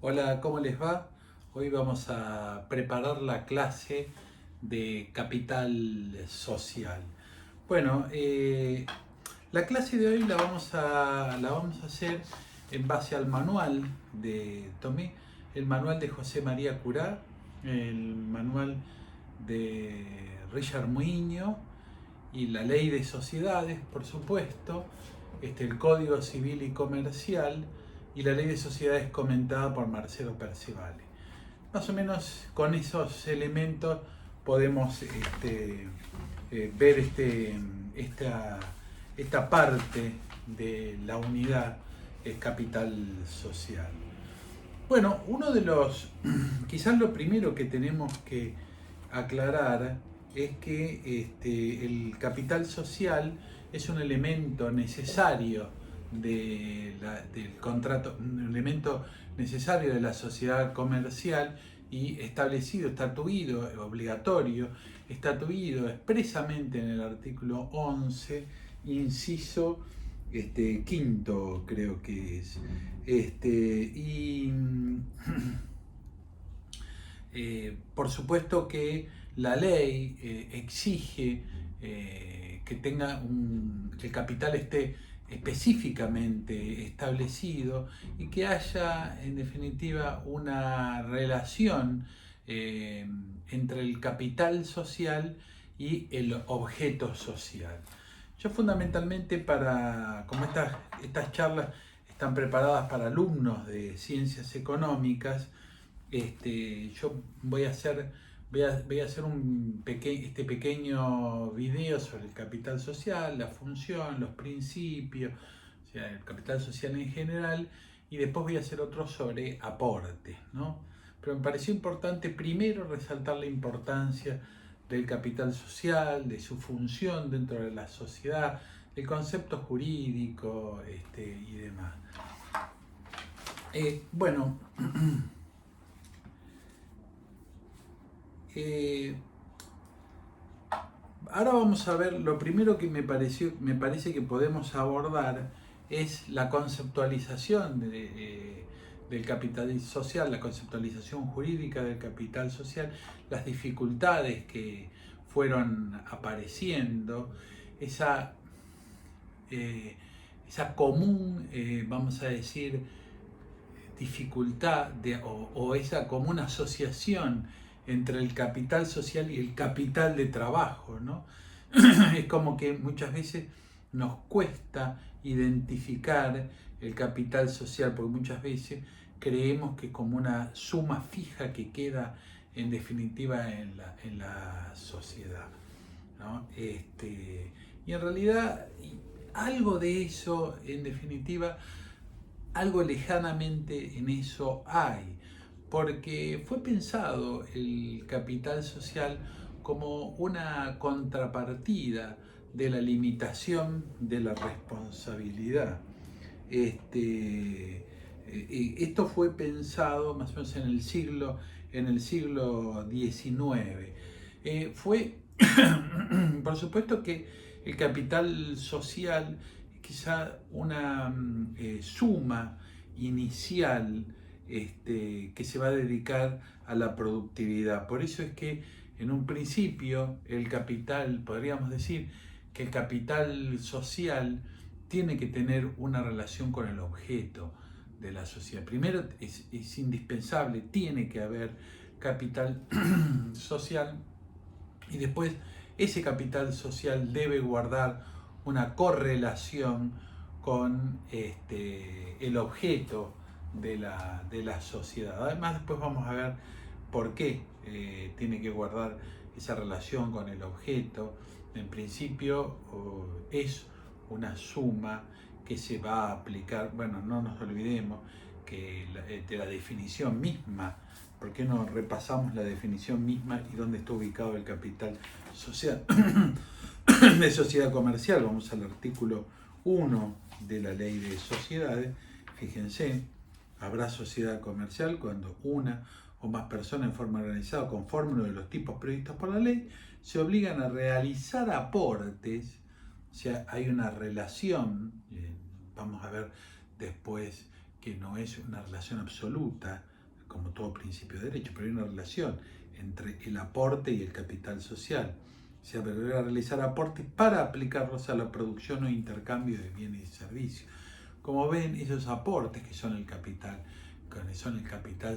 Hola, ¿cómo les va? Hoy vamos a preparar la clase de capital social. Bueno, la clase de hoy la vamos a hacer en base al manual tomé el manual de José María Curá, el manual de Richard Muiño y la ley de sociedades, por supuesto, el Código Civil y Comercial y la ley de sociedades comentada por Marcelo Percivale. Más o menos con esos elementos podemos ver esta parte de la unidad capital social. Bueno, quizás lo primero que tenemos que aclarar es que el capital social es un elemento necesario del contrato, un elemento necesario de la sociedad comercial y establecido, estatuido, obligatorio, estatuido expresamente en el artículo 11, inciso quinto, creo que es. Y por supuesto que la ley exige que el capital esté específicamente establecido y que haya en definitiva una relación entre el capital social y el objeto social. Yo fundamentalmente como estas charlas están preparadas para alumnos de ciencias económicas, yo voy a hacer este pequeño video sobre el capital social, la función, los principios, o sea, el capital social en general, y después voy a hacer otro sobre aportes, ¿no? Pero me pareció importante primero resaltar la importancia del capital social, de su función dentro de la sociedad, el concepto jurídico y demás. Bueno, ahora vamos a ver, lo primero que me parece que podemos abordar es la conceptualización del capital social, la conceptualización jurídica del capital social, las dificultades que fueron apareciendo, esa, eh, esa común, vamos a decir, dificultad o esa común asociación entre el capital social y el capital de trabajo, ¿no? Es como que muchas veces nos cuesta identificar el capital social, porque muchas veces creemos que es como una suma fija que queda en definitiva en la sociedad, ¿no? Y en realidad algo de eso, en definitiva, algo lejanamente en eso hay, porque fue pensado el capital social como una contrapartida de la limitación de la responsabilidad. Esto fue pensado más o menos en el siglo XIX. Fue, por supuesto que el capital social quizá una suma inicial que se va a dedicar a la productividad. Por eso es que en un principio el capital, podríamos decir que el capital social tiene que tener una relación con el objeto de la sociedad. Primero es indispensable, tiene que haber capital social y después ese capital social debe guardar una correlación con el objeto de la sociedad. Además después vamos a ver por qué tiene que guardar esa relación con el objeto. En principio es una suma que se va a aplicar, bueno, no nos olvidemos que de la definición misma. ¿Por qué no repasamos la definición misma y dónde está ubicado el capital social de sociedad comercial? Vamos al artículo 1 de la ley de sociedades. Fíjense, habrá sociedad comercial cuando una o más personas en forma organizada, conforme a uno de los tipos previstos por la ley, se obligan a realizar aportes. O sea, hay una relación, vamos a ver después que no es una relación absoluta, como todo principio de derecho, pero hay una relación entre el aporte y el capital social. Se deberá realizar aportes para aplicarlos a la producción o intercambio de bienes y servicios. Como ven, esos aportes que son el capital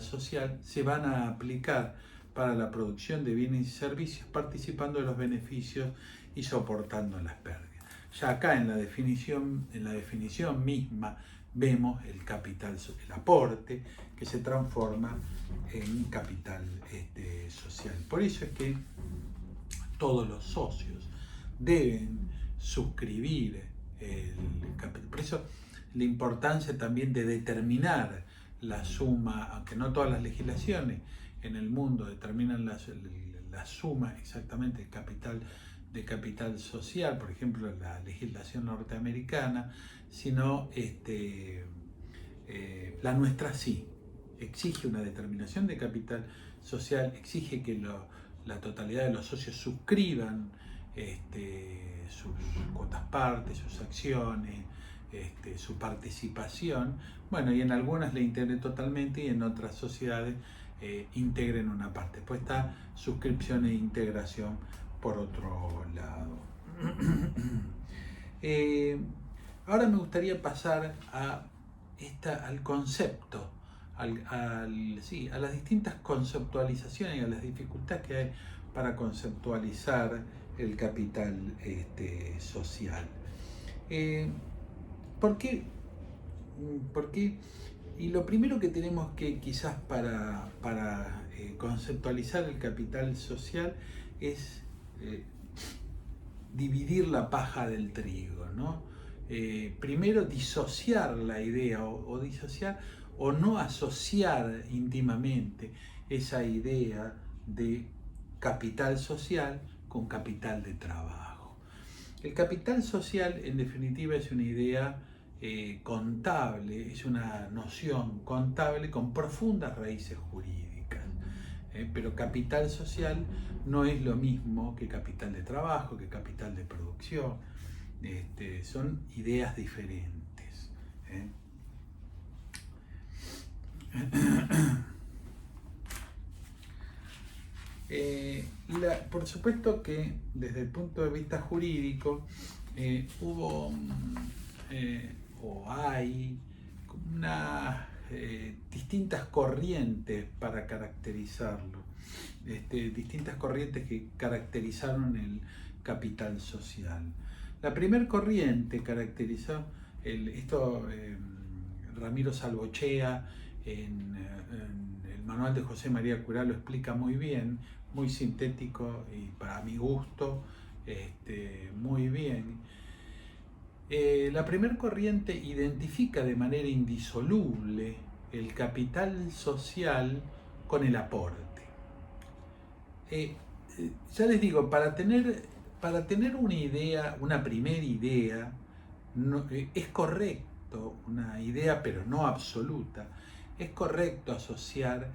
social, se van a aplicar para la producción de bienes y servicios, participando de los beneficios y soportando las pérdidas. Ya acá en la definición misma vemos el capital, el aporte, que se transforma en capital social. Por eso es que todos los socios deben suscribir el capital. Por eso la importancia también de determinar la suma, aunque no todas las legislaciones en el mundo determinan la suma exactamente de capital social, por ejemplo la legislación norteamericana, sino la nuestra sí, exige una determinación de capital social, exige que la totalidad de los socios suscriban sus cuotas partes, sus acciones, su participación. Bueno, y en algunas le integren totalmente y en otras sociedades integren una parte. Pues está suscripción e integración por otro lado. Ahora me gustaría pasar al concepto, a las distintas conceptualizaciones y a las dificultades que hay para conceptualizar el capital social. ¿Por qué? Y lo primero que tenemos que quizás para conceptualizar el capital social es dividir la paja del trigo, ¿no? Primero disociar la idea o disociar o no asociar íntimamente esa idea de capital social con capital de trabajo. El capital social, en definitiva, es una idea contable, es una noción contable con profundas raíces jurídicas. Pero capital social no es lo mismo que capital de trabajo, que capital de producción. Son ideas diferentes. Por supuesto que desde el punto de vista jurídico hubo o hay distintas corrientes para caracterizarlo, distintas corrientes que caracterizaron el capital social. La primera corriente caracterizó Ramiro Salvochea en el manual de José María Curá lo explica muy bien, muy sintético y para mi gusto muy bien. La primera corriente identifica de manera indisoluble el capital social con el aporte. Ya les digo, para tener una idea, una primera idea, es correcto, una idea pero no absoluta, es correcto asociar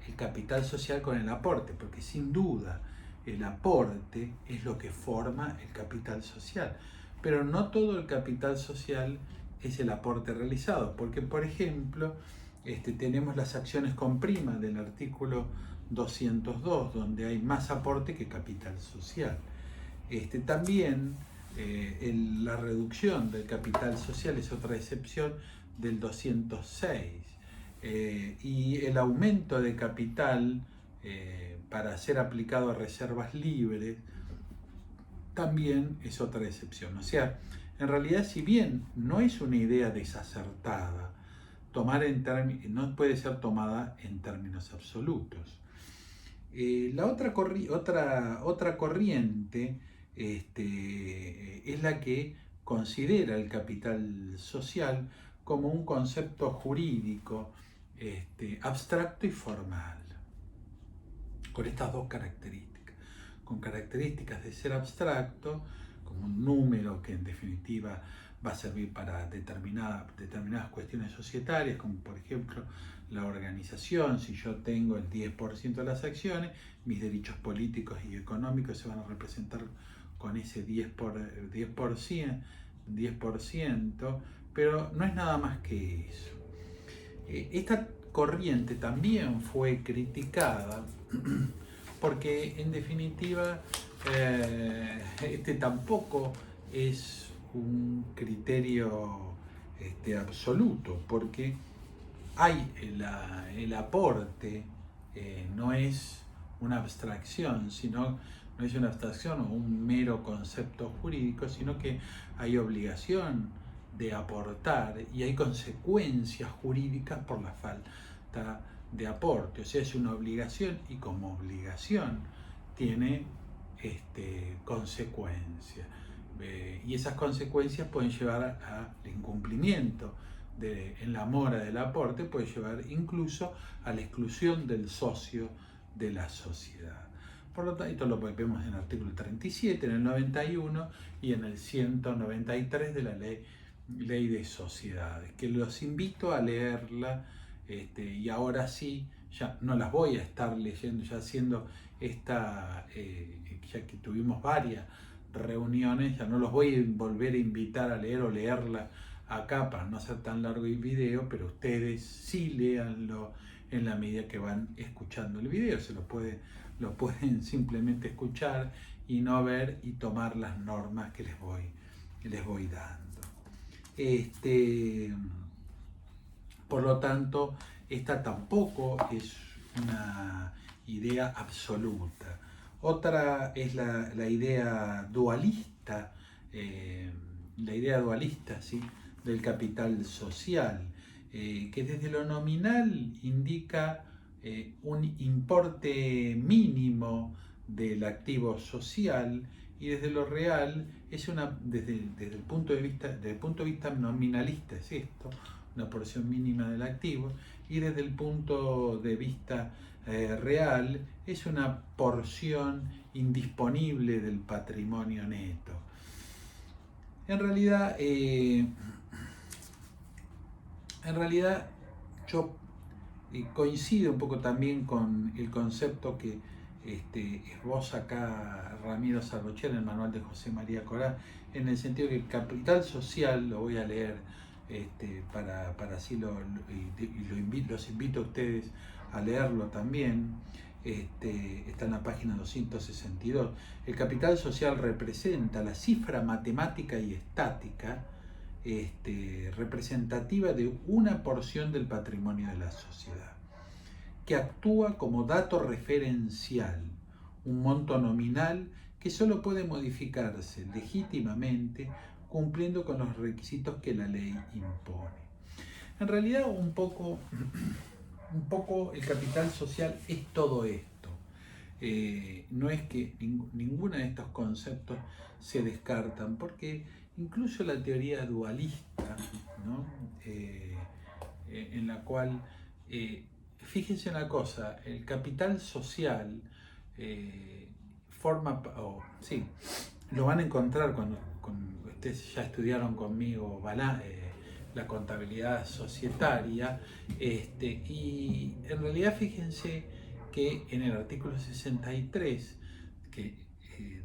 el capital social con el aporte, porque sin duda el aporte es lo que forma el capital social. Pero no todo el capital social es el aporte realizado, porque por ejemplo tenemos las acciones con prima del artículo 202, donde hay más aporte que capital social. También la reducción del capital social es otra excepción del 206, y el aumento de capital para ser aplicado a reservas libres también es otra excepción. O sea, en realidad, si bien no es una idea desacertada, no puede ser tomada en términos absolutos. La otra corriente es la que considera el capital social como un concepto jurídico abstracto y formal, con estas dos características, con características de ser abstracto, como un número que en definitiva va a servir para determinadas cuestiones societarias, como por ejemplo la organización. Si yo tengo el 10% de las acciones, mis derechos políticos y económicos se van a representar con ese 10%, pero no es nada más que eso. Esta corriente también fue criticada porque en definitiva este tampoco es un criterio absoluto, porque hay el aporte, no es una abstracción, sino no es una abstracción o un mero concepto jurídico, sino que hay obligación de aportar y hay consecuencias jurídicas por la falta de aporte. O sea, es una obligación y como obligación tiene consecuencias. Y esas consecuencias pueden llevar al incumplimiento en la mora del aporte, puede llevar incluso a la exclusión del socio de la sociedad. Por lo tanto, esto lo vemos en el artículo 37, en el 91 y en el 193 de la ley de sociedades, que los invito a leerla, y ahora sí, ya no las voy a estar leyendo, ya haciendo esta, ya que tuvimos varias reuniones, ya no los voy a volver a invitar a leer o leerla acá para no hacer tan largo el video, pero ustedes sí léanlo en la medida que van escuchando el video, lo pueden simplemente escuchar y no ver y tomar las normas que les voy dando. Por lo tanto, esta tampoco es una idea absoluta. Otra es la idea dualista, ¿sí?, del capital social, que desde lo nominal indica un importe mínimo del activo social, y desde lo real es desde el punto de vista nominalista es esto, una porción mínima del activo, y desde el punto de vista real es una porción indisponible del patrimonio neto. En realidad yo coincido un poco también con el concepto que esboza acá Ramiro Sarrochel en el manual de José María Corá, en el sentido que el capital social, lo voy a leer para así los invito a ustedes a leerlo también, está en la página 262. El capital social representa la cifra matemática y estática representativa de una porción del patrimonio de la sociedad, que actúa como dato referencial, un monto nominal que solo puede modificarse legítimamente cumpliendo con los requisitos que la ley impone. En realidad, un poco el capital social es todo esto. No es que ninguno de estos conceptos se descartan, porque incluso la teoría dualista, ¿no?, en la cual, fíjense una cosa, el capital social lo van a encontrar cuando ustedes ya estudiaron conmigo la contabilidad societaria, y en realidad fíjense que en el artículo 63,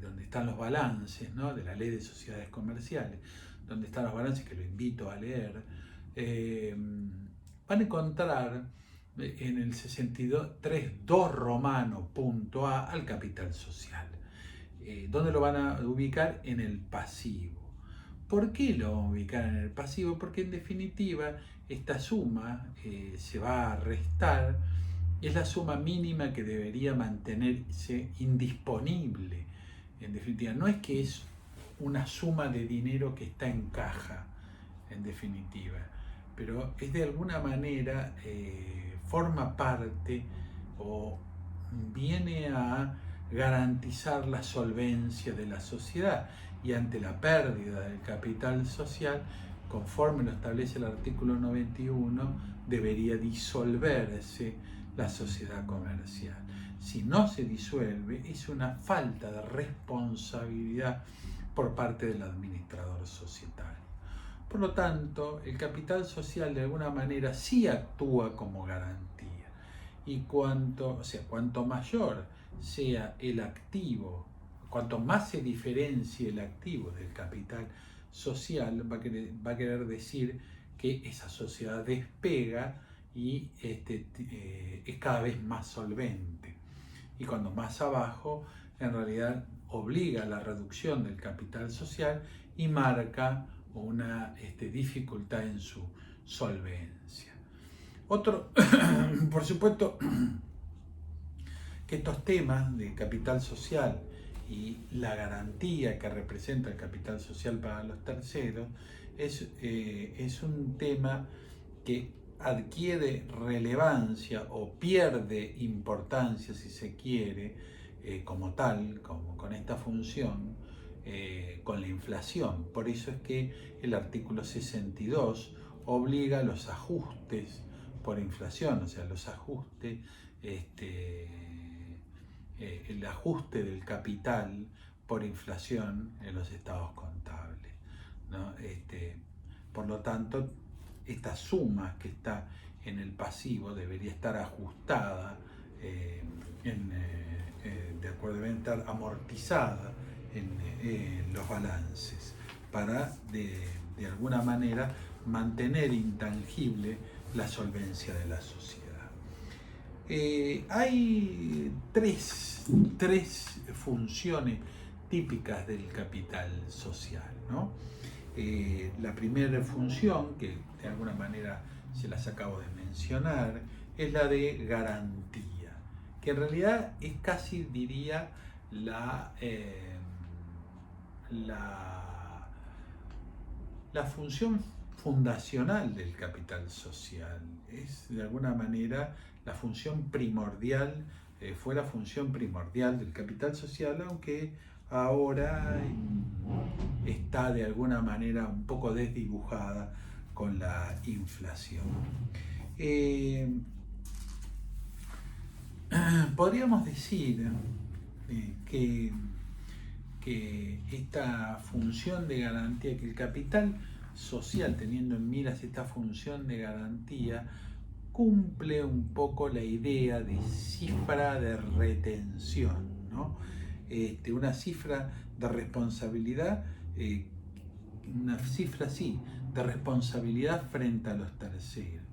donde están los balances, ¿no?, de la ley de sociedades comerciales, donde están los balances, que lo invito a leer, van a encontrar en el 63.2 romano punto A al capital social. ¿Dónde lo van a ubicar? En el pasivo. ¿Por qué lo vamos a ubicar en el pasivo? Porque en definitiva esta suma se va a restar, es la suma mínima que debería mantenerse indisponible. En definitiva, no es que es una suma de dinero que está en caja, en definitiva, pero es de alguna manera, forma parte o viene a garantizar la solvencia de la sociedad, y ante la pérdida del capital social, conforme lo establece el artículo 91, debería disolverse la sociedad comercial. Si no se disuelve, es una falta de responsabilidad por parte del administrador societario. Por lo tanto, el capital social de alguna manera sí actúa como garantía, y cuanto mayor sea el activo, cuanto más se diferencie el activo del capital social, va a querer decir que esa sociedad despega y es cada vez más solvente. Y cuando más abajo, en realidad obliga a la reducción del capital social y marca una dificultad en su solvencia. Otro, por supuesto, que estos temas de capital social y la garantía que representa el capital social para los terceros es un tema que adquiere relevancia o pierde importancia, si se quiere, como tal, como con esta función, con la inflación. Por eso es que el artículo 62 obliga a los ajustes por inflación, o sea, los ajustes, el ajuste del capital por inflación en los estados contables, ¿no? Por lo tanto, esta suma que está en el pasivo debería estar ajustada, de acuerdo, debe estar amortizada en los balances para de alguna manera mantener intangible la solvencia de la sociedad. Hay tres funciones típicas del capital social, ¿no? La primera función, que de alguna manera se las acabo de mencionar, es la de garantía, que en realidad es casi, diría, la función fundacional del capital social. Es de alguna manera la función primordial, fue la función primordial del capital social, aunque ahora está de alguna manera un poco desdibujada con la inflación. Podríamos decir que esta función de garantía, que el capital social, teniendo en miras esta función de garantía, cumple un poco la idea de cifra de retención, ¿no? Una cifra de responsabilidad, una cifra sí, de responsabilidad frente a los terceros.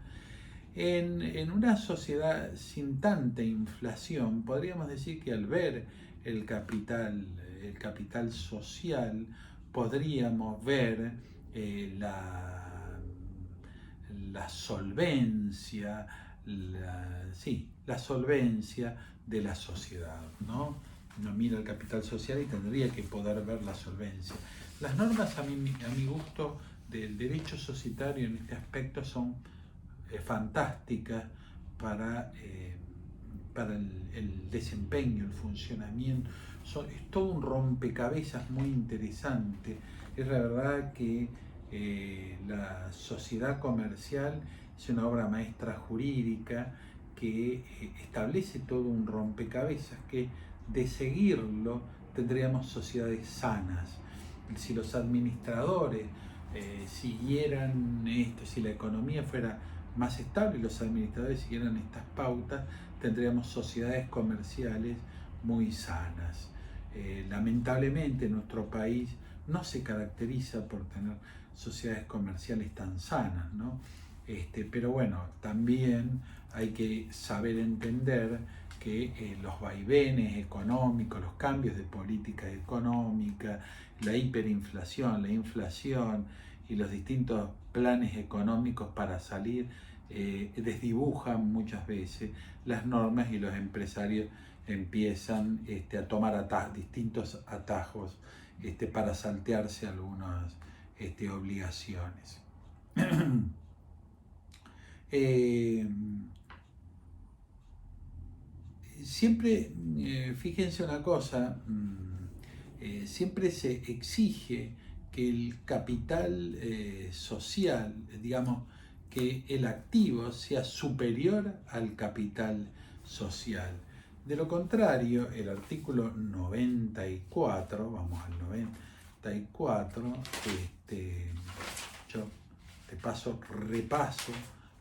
En una sociedad sin tanta inflación, podríamos decir que al ver el capital social, podríamos ver la solvencia, la solvencia de la sociedad, ¿no? Uno mira el capital social y tendría que poder ver la solvencia. Las normas, a mi gusto, del derecho societario en este aspecto son fantásticas para el desempeño, el funcionamiento. Es todo un rompecabezas muy interesante. Es la verdad que la sociedad comercial es una obra maestra jurídica que establece todo un rompecabezas que, de seguirlo, tendríamos sociedades sanas. Si los administradores siguieran esto, si la economía fuera más estable y los administradores siguieran estas pautas, tendríamos sociedades comerciales muy sanas. Lamentablemente nuestro país no se caracteriza por tener sociedades comerciales tan sanas, ¿no? Pero bueno, también hay que saber entender que los vaivenes económicos, los cambios de política económica, la hiperinflación, la inflación y los distintos planes económicos para salir desdibujan muchas veces las normas y los empresarios empiezan a tomar distintos atajos para saltearse algunas obligaciones. Siempre, fíjense una cosa, siempre se exige que el capital social, digamos, que el activo sea superior al capital social. De lo contrario, el artículo 94, vamos al 94, yo repaso,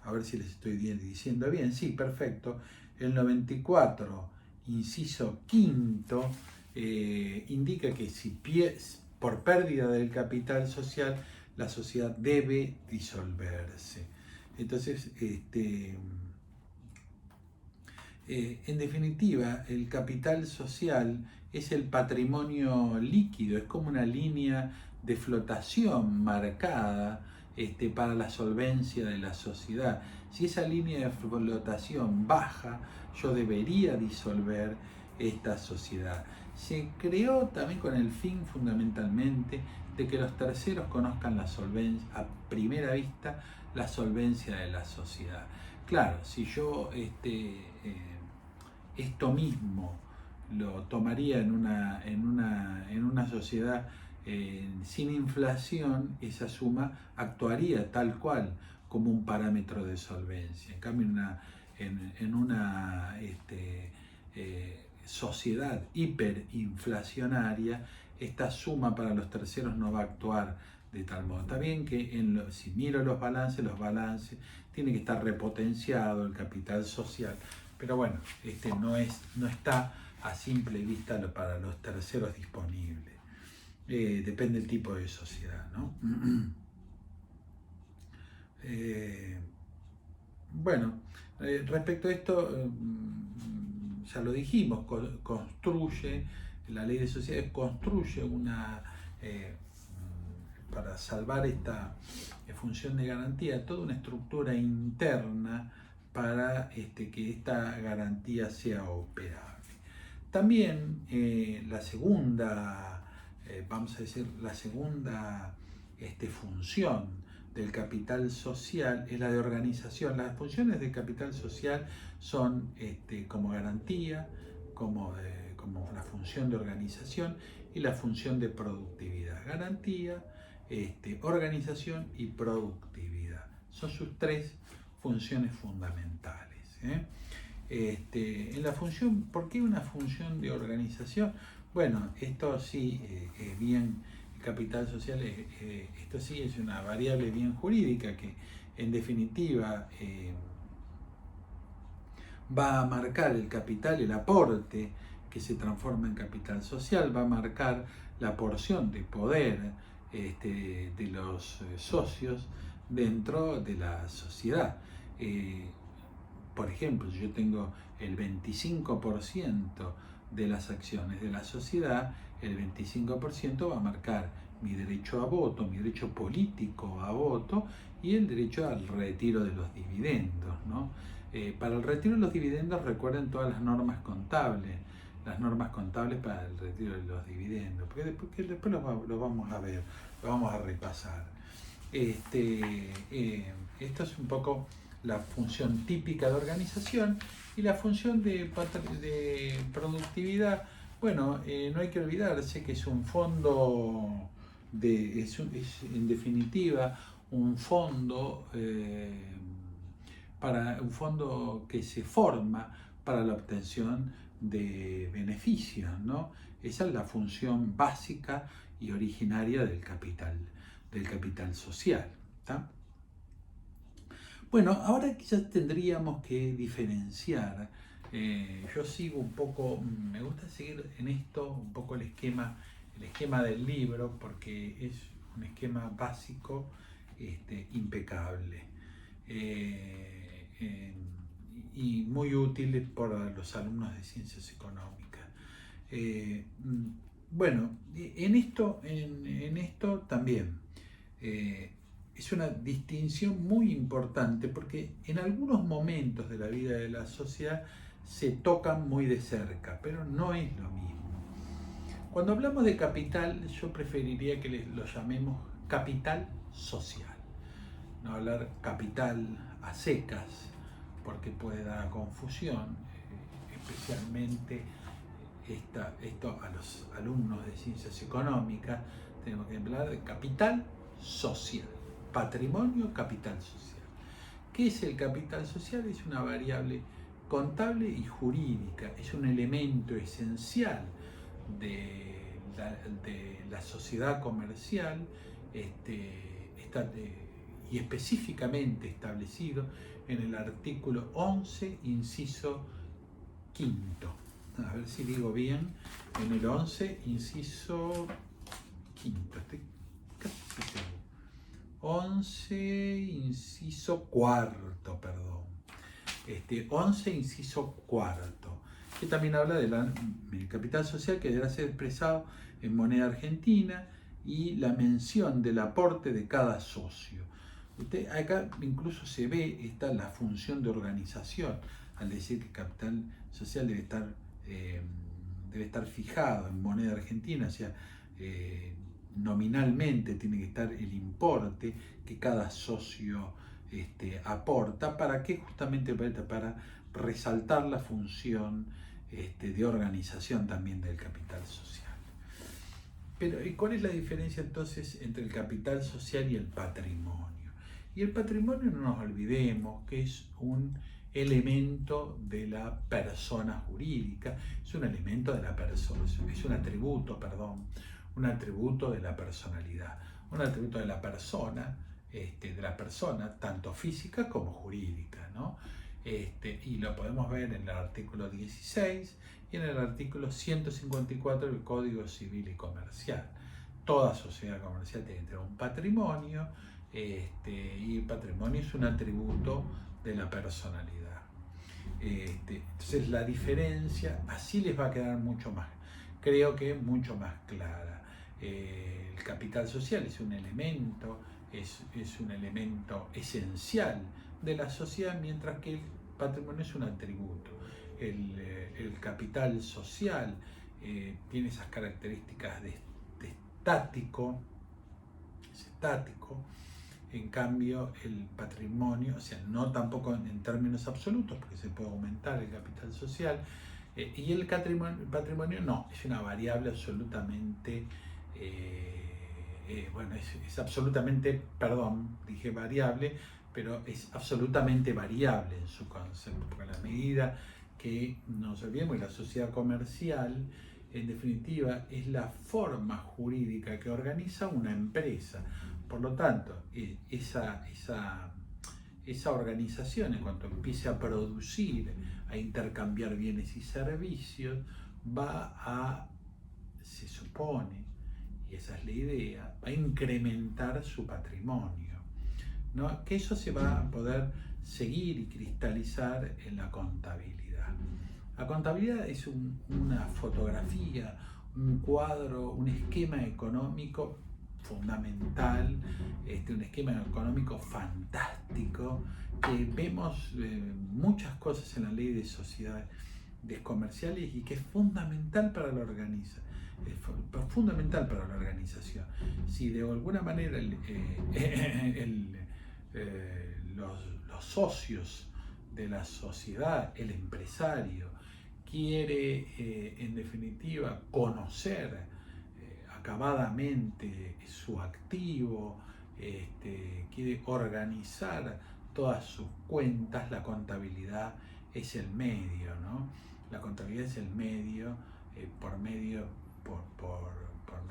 a ver si les estoy diciendo bien. Sí, perfecto. El 94, inciso quinto, indica que si por pérdida del capital social, la sociedad debe disolverse. Entonces, en definitiva, el capital social es el patrimonio líquido, es como una línea de flotación marcada para la solvencia de la sociedad. Si esa línea de flotación baja, yo debería disolver esta sociedad. Se creó también con el fin fundamentalmente de que los terceros conozcan la solvencia, a primera vista, la solvencia de la sociedad. Claro, si yo esto mismo lo tomaría en una sociedad sin inflación, esa suma actuaría tal cual como un parámetro de solvencia. En cambio, en una sociedad hiperinflacionaria, esta suma para los terceros no va a actuar de tal modo. Está bien que si miro los balances tiene que estar repotenciado el capital social, pero bueno, no está a simple vista para los terceros disponibles. Depende del tipo de sociedad, ¿no? Bueno, respecto a esto, ya lo dijimos, construye, la ley de sociedades construye para salvar esta función de garantía, toda una estructura interna para que esta garantía sea operable. También la segunda, vamos a decir, la segunda función del capital social es la de organización. Las funciones del capital social son como garantía, como la función de organización y la función de productividad. Garantía, organización y productividad. Son sus tres funciones fundamentales. En la función, ¿por qué una función de organización? Bueno, esto sí es bien, el capital social, esto sí es una variable bien jurídica que en definitiva va a marcar el capital, el aporte que se transforma en capital social, va a marcar la porción de poder de los socios dentro de la sociedad. Por ejemplo, yo tengo el 25% de las acciones de la sociedad, el 25% va a marcar mi derecho a voto, mi derecho político a voto y el derecho al retiro de los dividendos, ¿no? Para el retiro de los dividendos recuerden todas las normas contables para el retiro de los dividendos, porque después lo vamos a ver, lo vamos a repasar. Esto es un poco la función típica de organización y la función de productividad. Bueno, no hay que olvidarse que es un fondo, es en definitiva un fondo, un fondo que se forma para la obtención de beneficios, ¿no? Esa es la función básica y originaria del capital social. ¿Tá? Bueno, ahora ya tendríamos que diferenciar. Yo sigo un poco, me gusta seguir en esto un poco el esquema del libro, porque es un esquema básico, impecable y muy útil para los alumnos de ciencias económicas. Bueno, en esto también es una distinción muy importante porque en algunos momentos de la vida de la sociedad se tocan muy de cerca, pero no es lo mismo. Cuando hablamos de capital, yo preferiría que lo llamemos capital social, no hablar capital a secas, porque puede dar confusión, especialmente esto a los alumnos de ciencias económicas. Tenemos que hablar de capital social, patrimonio, capital social. ¿Qué es el capital social? Es una variable contable y jurídica, es un elemento esencial de la sociedad comercial, y específicamente establecido en el artículo 11, inciso quinto. A ver si digo bien, en el 11, inciso quinto, estoy casi seguro. 11, inciso cuarto, perdón. 11, inciso cuarto, que también habla del capital social que deberá ser expresado en moneda argentina y la mención del aporte de cada socio. Acá incluso se ve la función de organización, al decir que el capital social debe estar fijado en moneda argentina, o sea, nominalmente tiene que estar el importe que cada socio aporta. ¿Para qué? Justamente para resaltar la función de organización también del capital social. Pero ¿y cuál es la diferencia entonces entre el capital social y el patrimonio? Y el patrimonio, no nos olvidemos que es un elemento de la persona jurídica, es un elemento de la persona, es un atributo, perdón, un atributo de la personalidad, un atributo de la persona, tanto física como jurídica, ¿no? Y lo podemos ver en el artículo 16 y en el artículo 154 del Código Civil y Comercial. Toda sociedad comercial tiene que tener un patrimonio, y el patrimonio es un atributo de la personalidad. Entonces la diferencia así les va a quedar mucho más, creo que mucho más clara. El capital social es un elemento, es un elemento esencial de la sociedad, mientras que el patrimonio es un atributo. El capital social tiene esas características de estático, es estático. En cambio, el patrimonio, o sea, no tampoco en términos absolutos, porque se puede aumentar el capital social, y el patrimonio no, es una variable absolutamente, es absolutamente, perdón, dije variable, pero es absolutamente variable en su concepto, porque a la medida que nos olvidemos, la sociedad comercial, en definitiva, es la forma jurídica que organiza una empresa. Por lo tanto, esa organización, en cuanto empiece a producir, a intercambiar bienes y servicios, se supone, y esa es la idea, va a incrementar su patrimonio, ¿no? Que eso se va a poder seguir y cristalizar en la contabilidad. La contabilidad es una fotografía, un cuadro, un esquema económico fundamental, un esquema económico fantástico, que vemos muchas cosas en la ley de sociedades comerciales y que es fundamental para la organización. Es fundamental para la organización. Si de alguna manera los socios de la sociedad, el empresario, quiere en definitiva conocer acabadamente su activo, quiere organizar todas sus cuentas, la contabilidad es el medio, ¿no? La contabilidad es el medio, por medio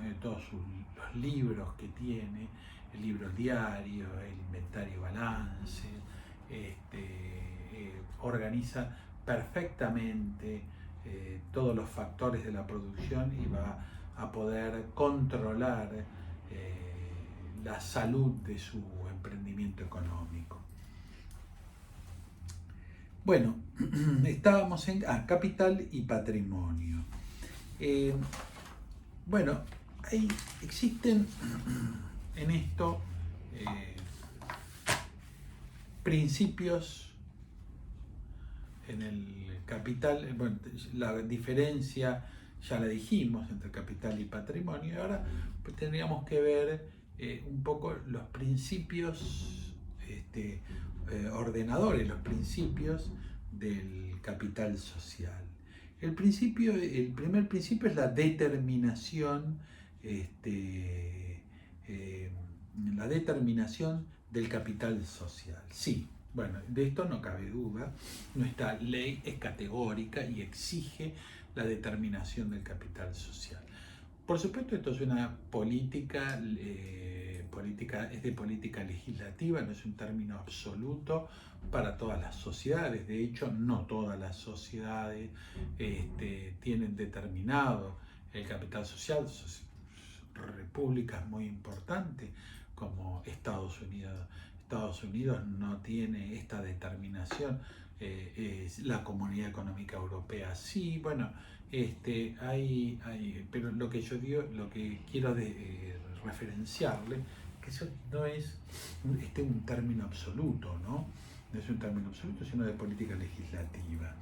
de todos los libros que tiene, el libro diario, el inventario balance, organiza perfectamente todos los factores de la producción y va a poder controlar la salud de su emprendimiento económico. Bueno, estábamos en capital y patrimonio. Bueno, ahí existen en esto principios en el capital. Bueno, la diferencia ya la dijimos entre capital y patrimonio. Ahora pues, tendríamos que ver un poco los principios ordenadores, los principios del capital social. El primer principio es la determinación, la determinación del capital social. Sí, bueno, de esto no cabe duda. Nuestra ley es categórica y exige la determinación del capital social. Por supuesto, esto es una política, es de política legislativa, no es un término absoluto para todas las sociedades. De hecho, no todas las sociedades tienen determinado el capital social. Repúblicas muy importantes como Estados Unidos. Estados Unidos no tiene esta determinación, la Comunidad Económica Europea sí, bueno, pero lo que yo digo, lo que quiero referenciarle, que eso no es un término absoluto, ¿no? No es un término absoluto, sino de política legislativa.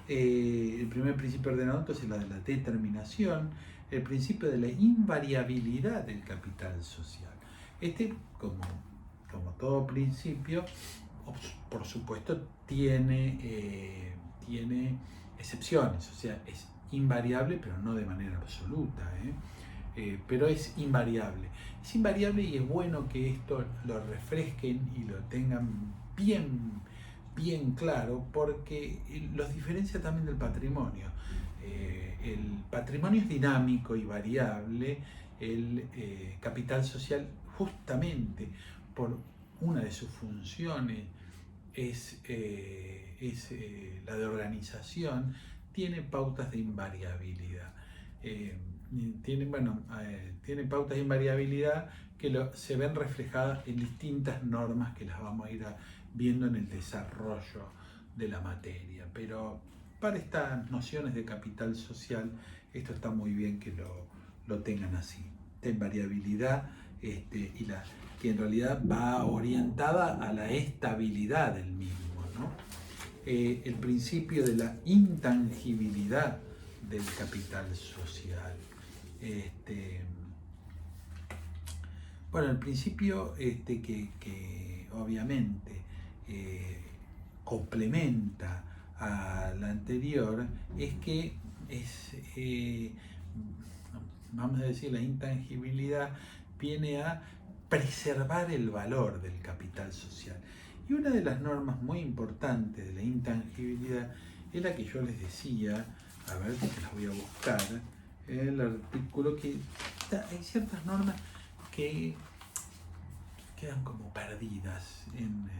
El primer principio ordenado entonces es la de la determinación, el principio de la invariabilidad del capital social. Como todo principio, por supuesto, tiene excepciones, o sea, es invariable, pero no de manera absoluta, pero es invariable. Es invariable y es bueno que esto lo refresquen y lo tengan bien claro, porque los diferencia también del patrimonio. El patrimonio es dinámico y variable, el capital social justamente por una de sus funciones es la de organización, tiene pautas de invariabilidad. Tiene pautas de invariabilidad que se ven reflejadas en distintas normas que las vamos a ir viendo en el desarrollo de la materia. Pero para estas nociones de capital social, esto está muy bien que lo tengan así. Esta invariabilidad que en realidad va orientada a la estabilidad del mismo, ¿no? El principio de la intangibilidad del capital social. Bueno, el principio que obviamente complementa al anterior es que vamos a decir, la intangibilidad viene a preservar el valor del capital social. Y una de las normas muy importantes de la intangibilidad es la que yo les decía, a ver si las voy a buscar, el artículo hay ciertas normas que quedan como perdidas en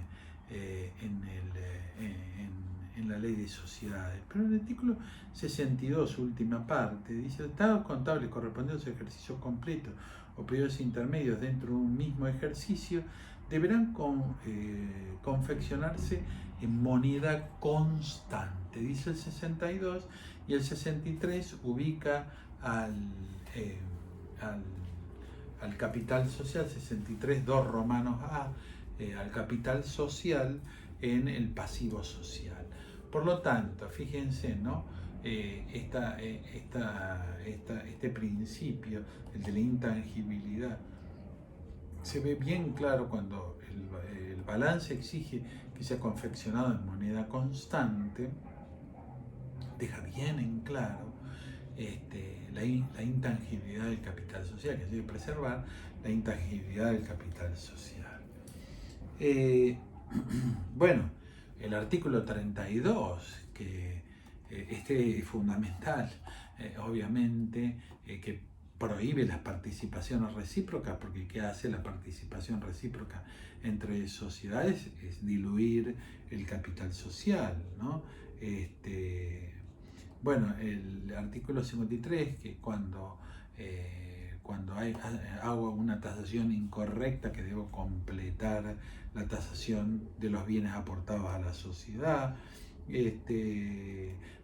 la ley de sociedades. Pero en el artículo 62, última parte, dice: estados contables correspondientes a ejercicios completos o periodos intermedios dentro de un mismo ejercicio deberán confeccionarse en moneda constante. Dice el 62, y el 63 ubica al capital social, 63, 2 romanos A, al capital social en el pasivo social. Por lo tanto, fíjense, ¿no? Este principio, el de la intangibilidad, se ve bien claro cuando el balance exige que sea confeccionado en moneda constante, deja bien en claro la intangibilidad del capital social, que debe preservar la intangibilidad del capital social. Bueno, el artículo 32, que es fundamental, obviamente, que prohíbe las participaciones recíprocas, porque ¿qué hace la participación recíproca entre sociedades? Es diluir el capital social, ¿no? Bueno, el artículo 53, que cuando hago una tasación incorrecta, que debo completar la tasación de los bienes aportados a la sociedad.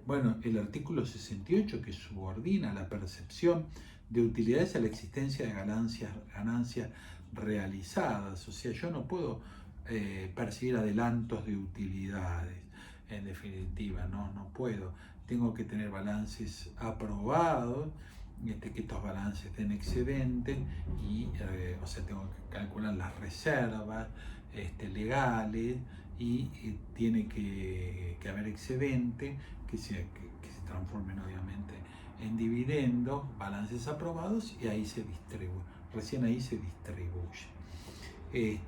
Bueno, el artículo 68, que subordina la percepción de utilidades a la existencia de ganancias realizadas. O sea, yo no puedo percibir adelantos de utilidades, en definitiva, no puedo. Tengo que tener balances aprobados, que estos balances den excedente y, o sea, tengo que calcular las reservas legales y tiene que haber excedente que se transformen obviamente en dividendos, balances aprobados, y ahí se distribuye, recién ahí se distribuye. Y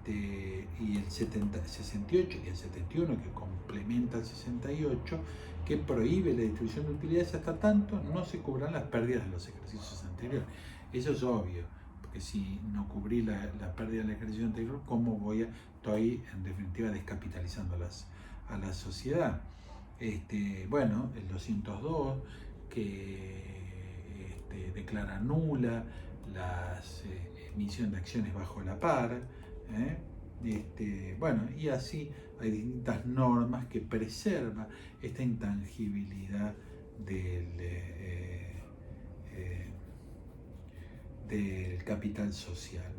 el 68 y el 71, que complementa el 68, que prohíbe la distribución de utilidades hasta tanto no se cubran las pérdidas de los ejercicios anteriores. Eso es obvio, porque si no cubrí la pérdida del ejercicio anterior, ¿cómo estoy en definitiva descapitalizando a la sociedad? Bueno, el 202, que declara nula las emisión de acciones bajo la par, bueno, y así hay distintas normas que preservan esta intangibilidad del capital social.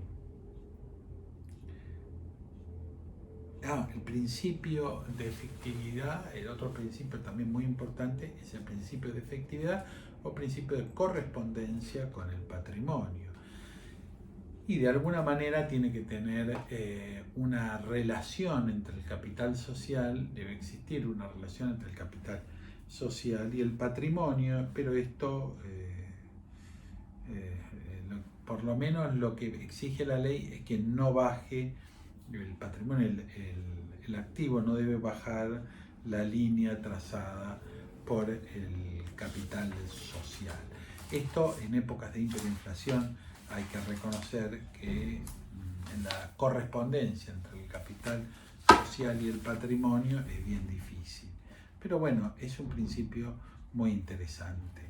El principio de efectividad, el otro principio también muy importante es el principio de efectividad o principio de correspondencia con el patrimonio. Y de alguna manera tiene que tener una relación entre el capital social, debe existir una relación entre el capital social y el patrimonio, pero esto, por lo menos lo que exige la ley es que no baje el patrimonio, el activo no debe bajar la línea trazada por el capital social. Esto en épocas de hiperinflación hay que reconocer que en la correspondencia entre el capital social y el patrimonio es bien difícil. Pero bueno, es un principio muy interesante.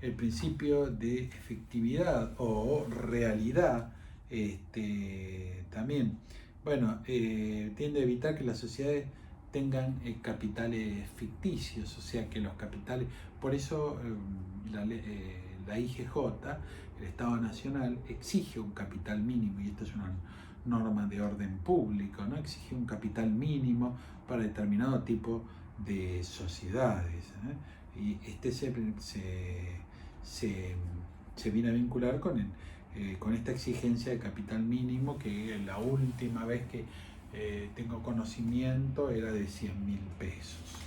El principio de efectividad o realidad también, bueno, tiende a evitar que las sociedades tengan capitales ficticios, o sea que los capitales, por eso la IGJ, el Estado Nacional, exige un capital mínimo, y esto es una norma de orden público, ¿no? Exige un capital mínimo para determinado tipo de sociedades, y se viene a vincular con esta exigencia de capital mínimo, que la última vez que tengo conocimiento era de 100.000 pesos.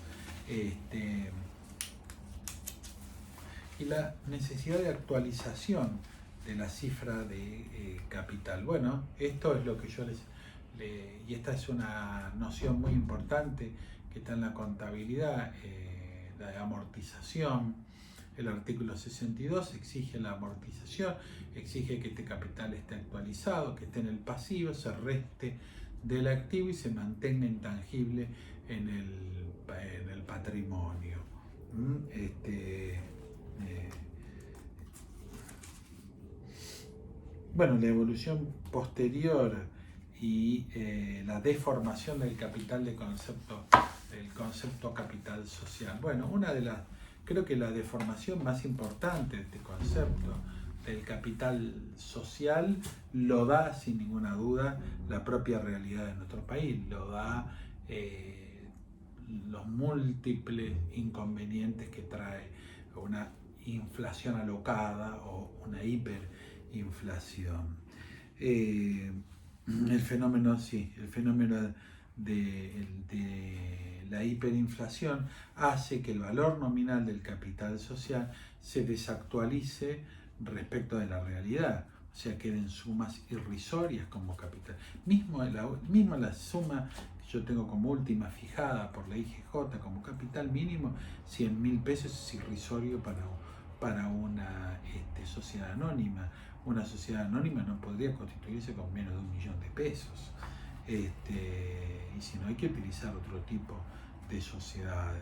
Y la necesidad de actualización de la cifra de capital. Bueno, esto es lo que yo y esta es una noción muy importante que está en la contabilidad, la de amortización. El artículo 62 exige la amortización, exige que este capital esté actualizado, que esté en el pasivo, se reste del activo y se mantenga intangible en el patrimonio. Bueno, la evolución posterior y la deformación del capital del concepto capital social. Bueno, creo que la deformación más importante de este concepto del capital social lo da sin ninguna duda la propia realidad de nuestro país, lo da los múltiples inconvenientes que trae una inflación alocada o una hiperinflación. El fenómeno de la hiperinflación hace que el valor nominal del capital social se desactualice respecto de la realidad, o sea, queden sumas irrisorias como capital. Mismo la suma que yo tengo como última fijada por la IGJ como capital mínimo, 100.000 pesos, es irrisorio para una sociedad anónima. Una sociedad anónima no podría constituirse con menos de 1.000.000 de pesos. Y si no, hay que utilizar otro tipo de sociedades.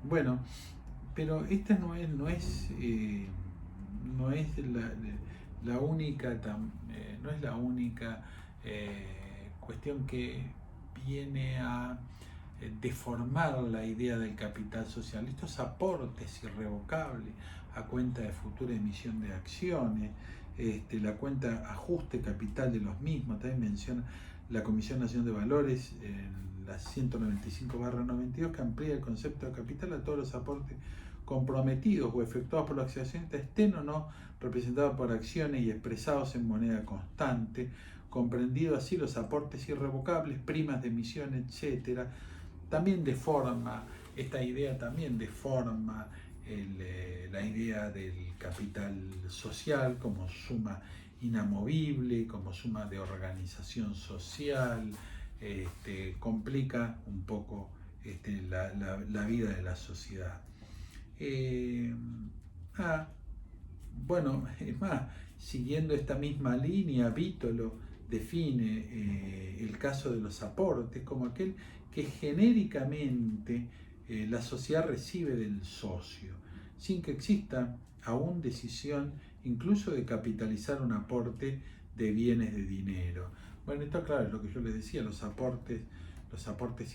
Bueno, pero esta no es la única cuestión que viene a deformar la idea del capital social. Estos aportes irrevocables a cuenta de futura emisión de acciones, la cuenta ajuste capital de los mismos, también menciona la Comisión Nacional de Valores en la 195/92, que amplía el concepto de capital a todos los aportes comprometidos o efectuados por los accionistas, estén o no representados por acciones y expresados en moneda constante, comprendido así los aportes irrevocables, primas de emisión, etc. También esta idea también deforma la idea del capital social como suma inamovible, como suma de organización social, complica un poco la vida de la sociedad. Bueno, es más, siguiendo esta misma línea, Vítolo define el caso de los aportes como aquel que genéricamente la sociedad recibe del socio, sin que exista aún decisión incluso de capitalizar un aporte de bienes de dinero. Bueno, esto claro es lo que yo les decía, los aportes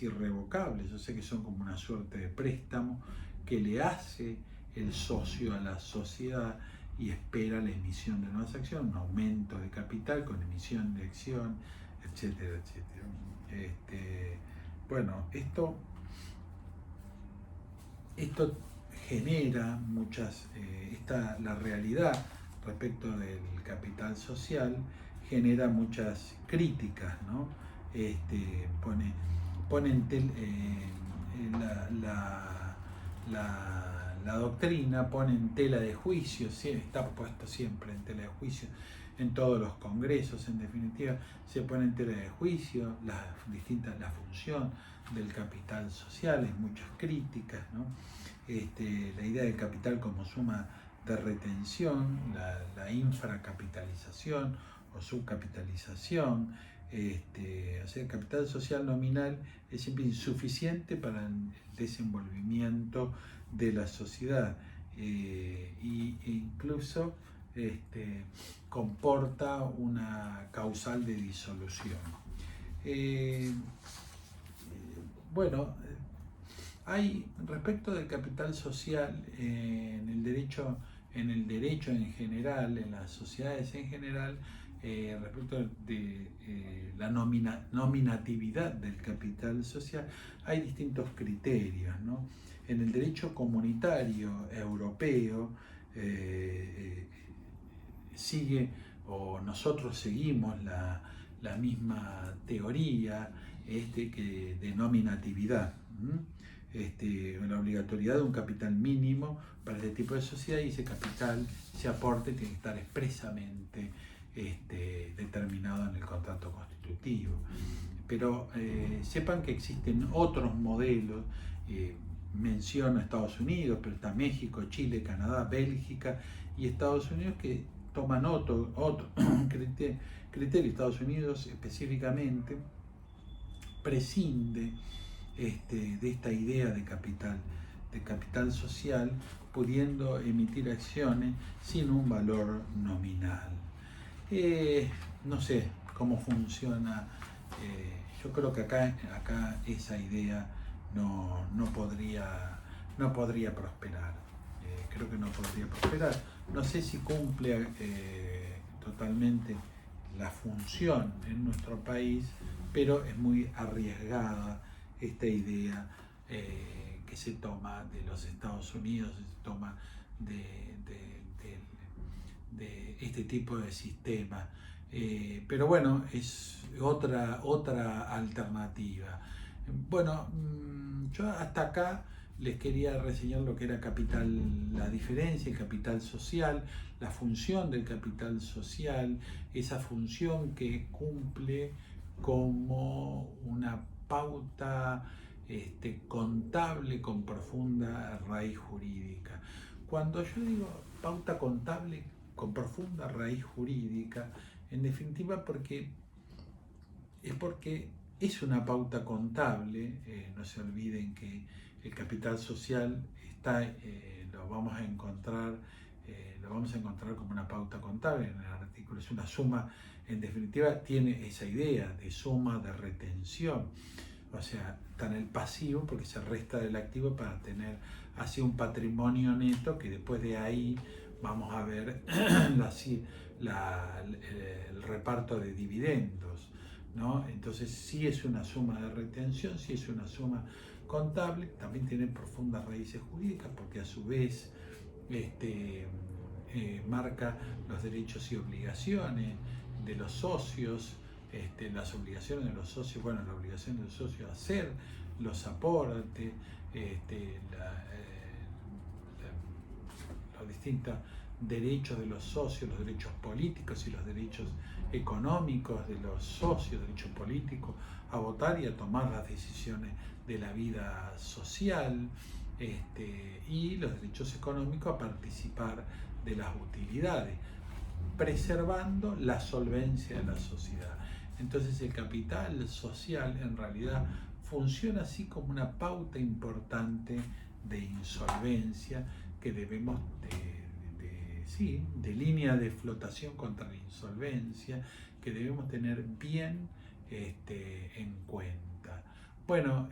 irrevocables, yo sé que son como una suerte de préstamo que le hace el socio a la sociedad y espera la emisión de nuevas acciones, un aumento de capital con emisión de acción, etcétera, etcétera. Bueno, esto genera muchas, la realidad respecto del capital social genera muchas críticas, ¿no? Pone la doctrina pone en tela de juicio, está puesto siempre en tela de juicio en todos los congresos, en definitiva, se pone en tela de juicio la función del capital social, hay muchas críticas, ¿no? La idea del capital como suma de retención, la infracapitalización o subcapitalización, o sea, el capital social nominal es siempre insuficiente para el desenvolvimiento de la sociedad e incluso comporta una causal de disolución. Bueno, hay respecto del capital social en el derecho en general, en las sociedades en general, respecto de la nominatividad del capital social, hay distintos criterios, ¿no? En el derecho comunitario europeo sigue, o nosotros seguimos la misma teoría de nominatividad. La obligatoriedad de un capital mínimo para este tipo de sociedad, y ese capital, ese aporte, tiene que estar expresamente determinado en el contrato constitutivo. Pero sepan que existen otros modelos, menciono Estados Unidos, pero está México, Chile, Canadá, Bélgica y Estados Unidos, que toman otro criterio. Estados Unidos específicamente prescinde de esta idea de capital social, pudiendo emitir acciones sin un valor nominal. No sé cómo funciona, yo creo que acá esa idea no podría prosperar. Creo que no podría prosperar. No sé si cumple totalmente la función en nuestro país, pero es muy arriesgada esta idea que se toma de los Estados Unidos, se toma de este tipo de sistema. Pero bueno, es otra alternativa. Bueno, yo hasta acá les quería reseñar lo que era la diferencia, el capital social, la función del capital social, esa función que cumple como una pauta contable con profunda raíz jurídica. Cuando yo digo pauta contable con profunda raíz jurídica, en definitiva porque es una pauta contable. No se olviden que el capital social lo vamos a encontrar como una pauta contable en el artículo. Es una suma, en definitiva, tiene esa idea de suma de retención. O sea, está en el pasivo porque se resta del activo para tener así un patrimonio neto, que después de ahí vamos a ver el reparto de dividendos, ¿no? Entonces sí es una suma de retención, sí es una suma contable, también tiene profundas raíces jurídicas porque a su vez marca los derechos y obligaciones de los socios, las obligaciones de los socios, bueno, la obligación de los socios a hacer los aportes, los distintos derechos de los socios, los derechos políticos y los derechos económicos de los socios, derechos políticos a votar y a tomar las decisiones de la vida social, y los derechos económicos a participar de las utilidades, preservando la solvencia de la sociedad. Entonces el capital social en realidad funciona así como una pauta importante de insolvencia que debemos sí, de línea de flotación contra la insolvencia, que debemos tener bien en cuenta. Bueno,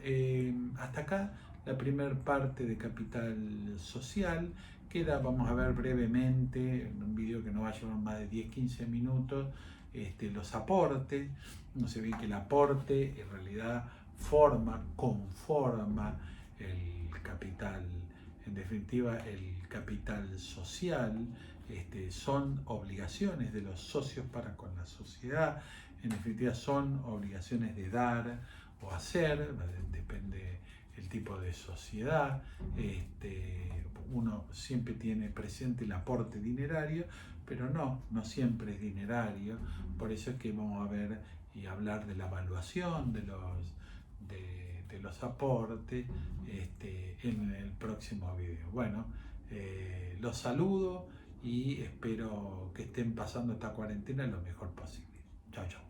hasta acá la primera parte de Capital Social. Vamos a ver brevemente, en un video que no va a llevar más de 10-15 minutos, los aportes. No se ve que el aporte en realidad conforma el capital, en definitiva el capital social. Son obligaciones de los socios para con la sociedad, en definitiva son obligaciones de dar o hacer, depende el tipo de sociedad. Uno siempre tiene presente el aporte dinerario, pero no siempre es dinerario. Por eso es que vamos a ver y hablar de la evaluación de los aportes en el próximo video. Bueno, los saludo y espero que estén pasando esta cuarentena lo mejor posible. Chao, chao.